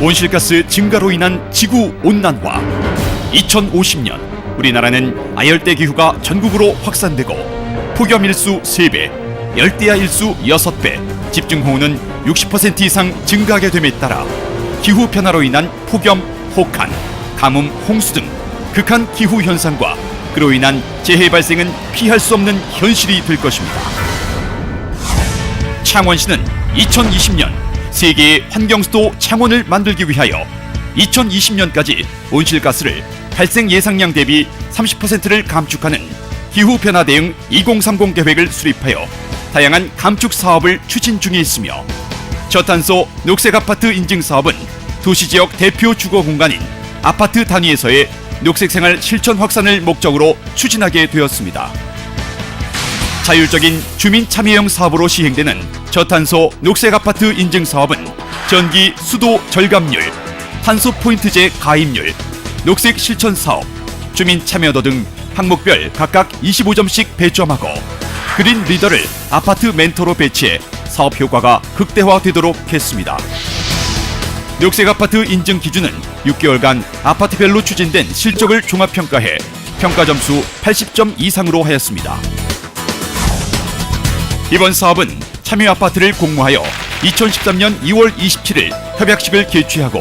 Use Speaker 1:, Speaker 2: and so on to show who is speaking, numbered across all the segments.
Speaker 1: 온실가스 증가로 인한 지구 온난화. 2050년 우리나라는 아열대 기후가 전국으로 확산되고 폭염 일수 3배, 열대야 일수 6배, 집중호우는 60% 이상 증가하게 됨에 따라 기후 변화로 인한 폭염, 혹한, 가뭄, 홍수 등 극한 기후 현상과 그로 인한 재해 발생은 피할 수 없는 현실이 될 것입니다. 창원시는 2020년 세계의 환경수도 창원을 만들기 위하여 2020년까지 온실가스를 발생 예상량 대비 30%를 감축하는 기후변화 대응 2030 계획을 수립하여 다양한 감축 사업을 추진 중에 있으며, 저탄소 녹색 아파트 인증 사업은 도시지역 대표 주거 공간인 아파트 단위에서의 녹색 생활 실천 확산을 목적으로 추진하게 되었습니다. 자율적인 주민 참여형 사업으로 시행되는 저탄소 녹색 아파트 인증 사업은 전기 수도 절감률, 탄소 포인트제 가입률, 녹색 실천 사업, 주민 참여도 등 항목별 각각 25점씩 배점하고 그린 리더를 아파트 멘토로 배치해 사업 효과가 극대화되도록 했습니다. 녹색 아파트 인증 기준은 6개월간 아파트별로 추진된 실적을 종합평가해 평가 점수 80점 이상으로 하였습니다. 이번 사업은 참여 아파트를 공모하여 2013년 2월 27일 협약식을 개최하고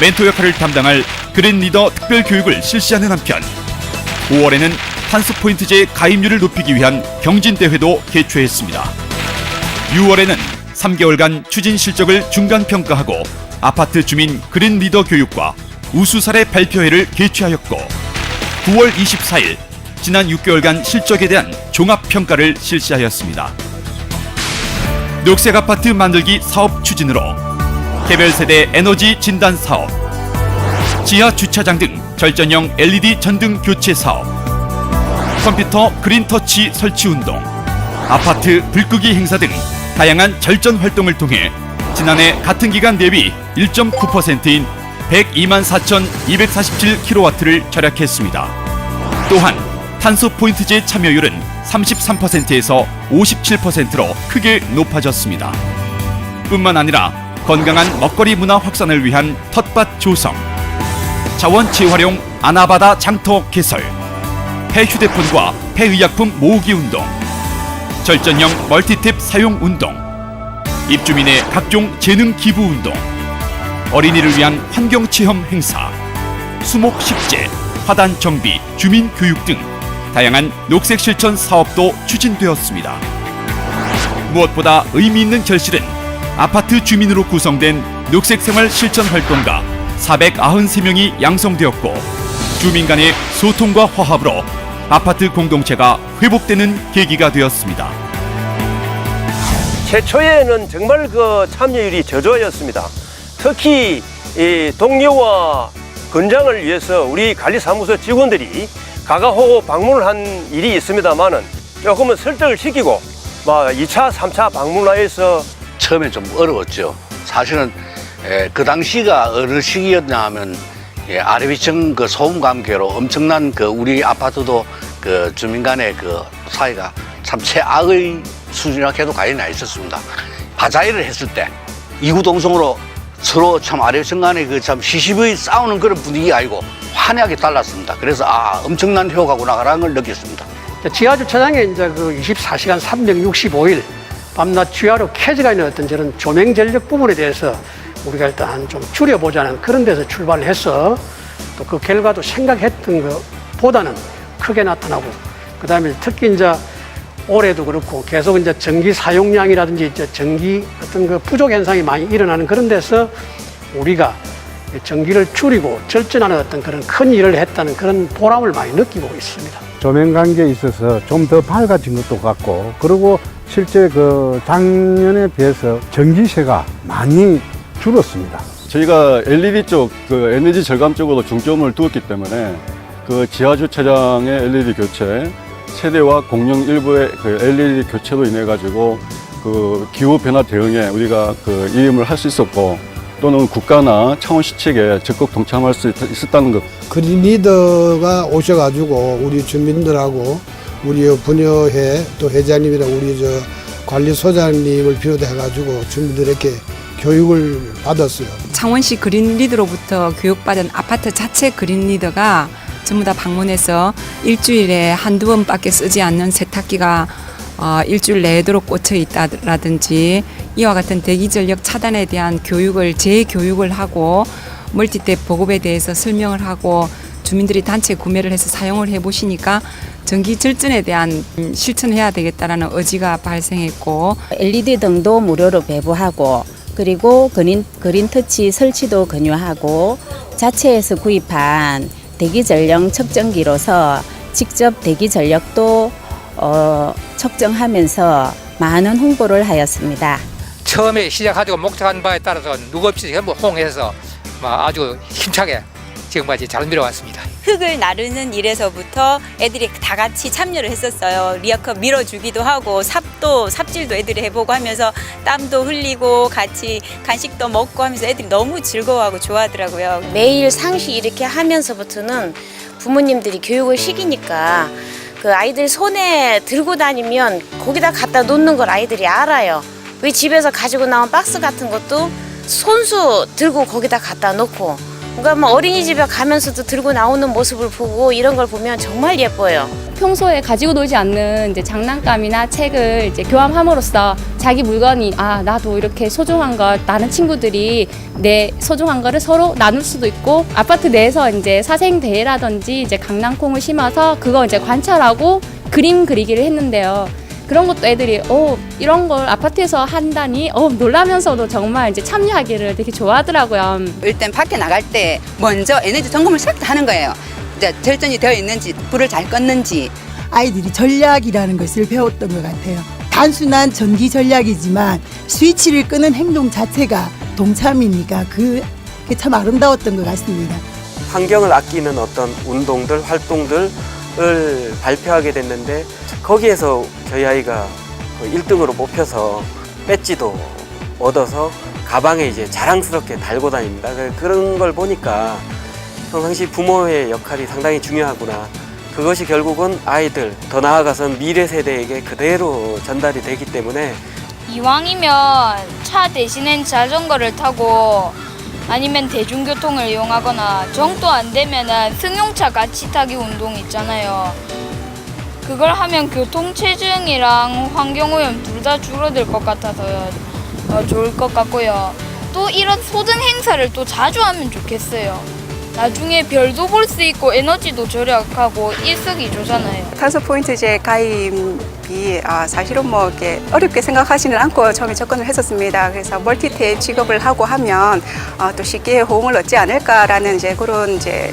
Speaker 1: 멘토 역할을 담당할 그린 리더 특별 교육을 실시하는 한편 5월에는 탄소 포인트제 가입률을 높이기 위한 경진대회도 개최했습니다. 6월에는 3개월간 추진 실적을 중간 평가하고 아파트 주민 그린 리더 교육과 우수 사례 발표회를 개최하였고 9월 24일 지난 6개월간 실적에 대한 종합평가를 실시하였습니다. 녹색 아파트 만들기 사업 추진으로 개별 세대 에너지 진단 사업, 지하 주차장 등 절전형 LED 전등 교체 사업, 컴퓨터 그린터치 설치 운동, 아파트 불끄기 행사 등 다양한 절전 활동을 통해 지난해 같은 기간 대비 1.9%인 102만 4,247kW를 절약했습니다. 또한 탄소 포인트제 참여율은 33%에서 57%로 크게 높아졌습니다. 뿐만 아니라 건강한 먹거리 문화 확산을 위한 텃밭 조성, 자원 재활용 아나바다 장터 개설, 폐휴대폰과 폐의약품 모으기 운동, 절전형 멀티탭 사용 운동, 입주민의 각종 재능 기부 운동, 어린이를 위한 환경 체험 행사, 수목 식재, 화단 정비, 주민 교육 등 다양한 녹색 실천 사업도 추진되었습니다. 무엇보다 의미 있는 결실은 아파트 주민으로 구성된 녹색 생활 실천 활동가 493명이 양성되었고 주민 간의 소통과 화합으로 아파트 공동체가 회복되는 계기가 되었습니다.
Speaker 2: 최초에는 정말 그 참여율이 저조였습니다. 특히 이 동료와 건장을 위해서 우리 관리사무소 직원들이 가가호고 방문을 한 일이 있습니다만은 조금은 설득을 시키고 2차, 3차 방문하여서
Speaker 3: 처음엔 좀 어려웠죠. 사실은 그 당시가 어느 시기였냐 하면 아래위층 그 소음 감개로 엄청난 그 우리 아파트도 그 주민 간의 그 사이가 참 최악의 수준이라 해도 과언이 있었습니다. 바자회를 했을 때 이구동성으로 서로 참 아래층 간에 그 참 시시비비 싸우는 그런 분위기가 아니고 환하게 달랐습니다. 그래서 엄청난 효과구나라는 걸 느꼈습니다.
Speaker 4: 지하주차장에 이제 그 24시간 365일 밤낮 주야로 켜져가 있는 어떤 저런 조명 전력 부분에 대해서 우리가 일단 좀 줄여보자는 그런 데서 출발을 해서 또 그 결과도 생각했던 것보다는 크게 나타나고, 그 다음에 특히 이제 올해도 그렇고 계속 이제 전기 사용량이라든지 이제 전기 어떤 그 부족 현상이 많이 일어나는 그런 데서 우리가 전기를 줄이고 절전하는 어떤 그런 큰 일을 했다는 그런 보람을 많이 느끼고 있습니다.
Speaker 5: 조명 관계에 있어서 좀 더 밝아진 것도 같고, 그리고 실제 그 작년에 비해서 전기세가 많이 줄었습니다.
Speaker 6: 저희가 LED 쪽, 그 에너지 절감 쪽으로 중점을 두었기 때문에 그 지하주차장의 LED 교체, 세대와 공용 일부의 그 LED 교체로 인해 가지고 그 기후 변화 대응에 우리가 그 이임을 할 수 있었고, 또는 국가나 창원시 측에 적극 동참할 수 있었다는 것.
Speaker 7: 그린 리더가 오셔가지고 우리 주민들하고 우리 분여회 또 회장님이랑 우리 관리소장님을 비롯해가지고 주민들에게 교육을 받았어요.
Speaker 8: 창원시 그린리더로부터 교육받은 아파트 자체 그린리더가 전부 다 방문해서 일주일에 한두 번밖에 쓰지 않는 세탁기가 일주일 내도록 꽂혀 있다라든지 이와 같은 대기전력 차단에 대한 교육을 재교육을 하고 멀티탭 보급에 대해서 설명을 하고 주민들이 단체 구매를 해서 사용을 해보시니까 전기 절전에 대한 실천해야 되겠다라는 의지가 발생했고
Speaker 9: LED 등도 무료로 배부하고 그리고 그린터치 설치도 권유하고 자체에서 구입한 대기전력 측정기로서 직접 대기전력도 측정하면서 많은 홍보를 하였습니다.
Speaker 10: 처음에 시작하고 목적한 바에 따라서 누구 없이 전부 호응해서 아주 힘차게 지금까지 잘 밀어왔습니다.
Speaker 11: 흙을 나르는 일에서부터 애들이 다 같이 참여를 했었어요. 리어컵 밀어주기도 하고 삽질도 애들이 해보고 하면서 땀도 흘리고 같이 간식도 먹고 하면서 애들이 너무 즐거워하고 좋아하더라고요.
Speaker 12: 매일 상시 이렇게 하면서부터는 부모님들이 교육을 시키니까 그 아이들 손에 들고 다니면 거기다 갖다 놓는 걸 아이들이 알아요. 왜 집에서 가지고 나온 박스 같은 것도 손수 들고 거기다 갖다 놓고 그러니까 뭐 어린이집에 가면서도 들고 나오는 모습을 보고 이런 걸 보면 정말 예뻐요.
Speaker 13: 평소에 가지고 놀지 않는 이제 장난감이나 책을 이제 교환함으로써 자기 물건이 나도 이렇게 소중한 걸 다른 친구들이 내 소중한 거를 서로 나눌 수도 있고 아파트 내에서 이제 사생 대회라든지 이제 강낭콩을 심어서 그거 이제 관찰하고 그림 그리기를 했는데요. 그런 것도 애들이 이런 걸 아파트에서 한다니 놀라면서도 정말 이제 참여하기를 되게 좋아하더라고요.
Speaker 8: 일단 밖에 나갈 때 먼저 에너지 점검을 싹 다 하는 거예요. 이제 절전이 되어 있는지 불을 잘 껐는지
Speaker 14: 아이들이 전략이라는 것을 배웠던 것 같아요. 단순한 전기 전략이지만 스위치를 끄는 행동 자체가 동참이니까 그게 참 아름다웠던 것 같습니다.
Speaker 2: 환경을 아끼는 어떤 운동들, 활동들을 발표하게 됐는데 거기에서 저희 아이가 1등으로 뽑혀서 배지도 얻어서 가방에 이제 자랑스럽게 달고 다닙니다. 그런 걸 보니까 평상시 부모의 역할이 상당히 중요하구나. 그것이 결국은 아이들, 더 나아가선 미래 세대에게 그대로 전달이 되기 때문에
Speaker 13: 이왕이면 차 대신엔 자전거를 타고 아니면 대중교통을 이용하거나 정도 안 되면은 승용차 같이 타기 운동 있잖아요. 그걸 하면 교통체증이랑 환경오염 둘 다 줄어들 것 같아서 좋을 것 같고요. 또 이런 소등 행사를 또 자주 하면 좋겠어요. 나중에 별도 볼 수 있고 에너지도 절약하고 일석이조잖아요.
Speaker 8: 탄소 포인트제 가입이 사실은 뭐 이렇게 어렵게 생각하지는 않고 처음에 접근을 했었습니다. 그래서 멀티탭 직업을 하고 하면 또 쉽게 호응을 얻지 않을까라는 이제 그런 이제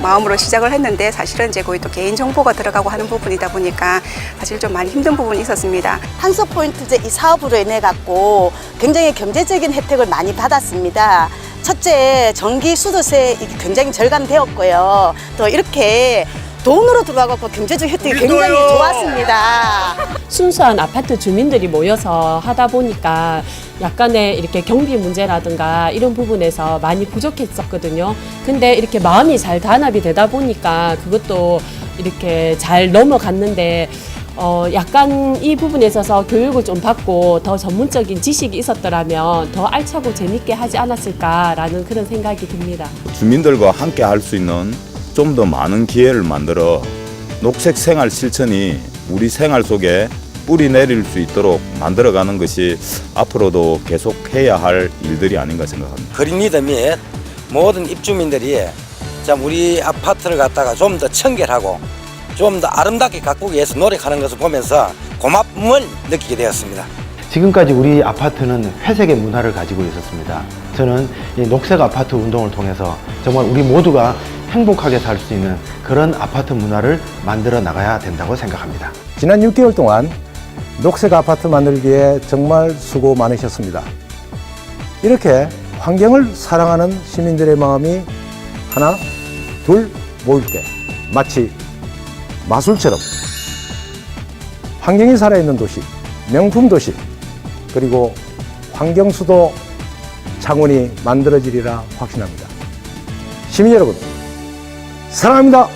Speaker 8: 마음으로 시작을 했는데 사실은 이제 거의 또 개인 정보가 들어가고 하는 부분이다 보니까 사실 좀 많이 힘든 부분이 있었습니다.
Speaker 14: 탄소 포인트제 이 사업으로 인해 갖고 굉장히 경제적인 혜택을 많이 받았습니다. 첫째, 전기 수도세 굉장히 절감되었고요. 또 이렇게 돈으로 들어와갖고 경제적 혜택이 굉장히 좋았습니다.
Speaker 13: 순수한 아파트 주민들이 모여서 하다 보니까 약간의 이렇게 경비 문제라든가 이런 부분에서 많이 부족했었거든요. 근데 이렇게 마음이 잘 단합이 되다 보니까 그것도 이렇게 잘 넘어갔는데 약간 이 부분에 있어서 교육을 좀 받고 더 전문적인 지식이 있었더라면 더 알차고 재밌게 하지 않았을까라는 그런 생각이 듭니다.
Speaker 15: 주민들과 함께 할 수 있는 좀 더 많은 기회를 만들어 녹색 생활 실천이 우리 생활 속에 뿌리 내릴 수 있도록 만들어가는 것이 앞으로도 계속 해야 할 일들이 아닌가 생각합니다.
Speaker 16: 그린리더 및 모든 입주민들이 참 우리 아파트를 갖다가 좀 더 청결하고 좀 더 아름답게 가꾸기 위해서 노력하는 것을 보면서 고마움을 느끼게 되었습니다.
Speaker 17: 지금까지 우리 아파트는 회색의 문화를 가지고 있었습니다. 저는 이 녹색 아파트 운동을 통해서 정말 우리 모두가 행복하게 살 수 있는 그런 아파트 문화를 만들어 나가야 된다고 생각합니다.
Speaker 5: 지난 6개월 동안 녹색 아파트 만들기에 정말 수고 많으셨습니다. 이렇게 환경을 사랑하는 시민들의 마음이 하나, 둘 모일 때 마치 마술처럼 환경이 살아있는 도시, 명품 도시, 그리고 환경수도 창원이 만들어지리라 확신합니다. 시민 여러분, 사랑합니다.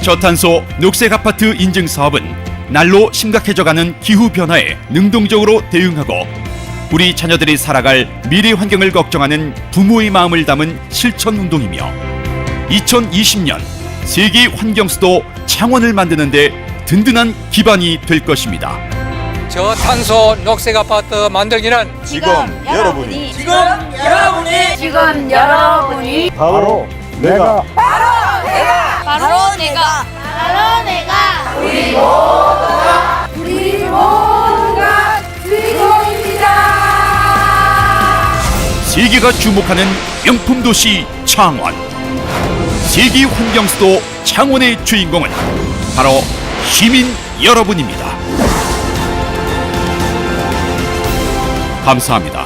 Speaker 1: 저탄소 녹색 아파트 인증 사업은 날로 심각해져가는 기후 변화에 능동적으로 대응하고 우리 자녀들이 살아갈 미래 환경을 걱정하는 부모의 마음을 담은 실천 운동이며 2020년 세계 환경 수도 창원을 만드는 데 든든한 기반이 될 것입니다.
Speaker 10: 저탄소 녹색 아파트 만들기는
Speaker 15: 지금 여러분이
Speaker 5: 바로 내가
Speaker 13: 우리 모두가 주인공입니다.
Speaker 1: 세계가 주목하는 명품 도시 창원. 세계 환경 수도 창원의 주인공은 바로 시민 여러분입니다. 감사합니다.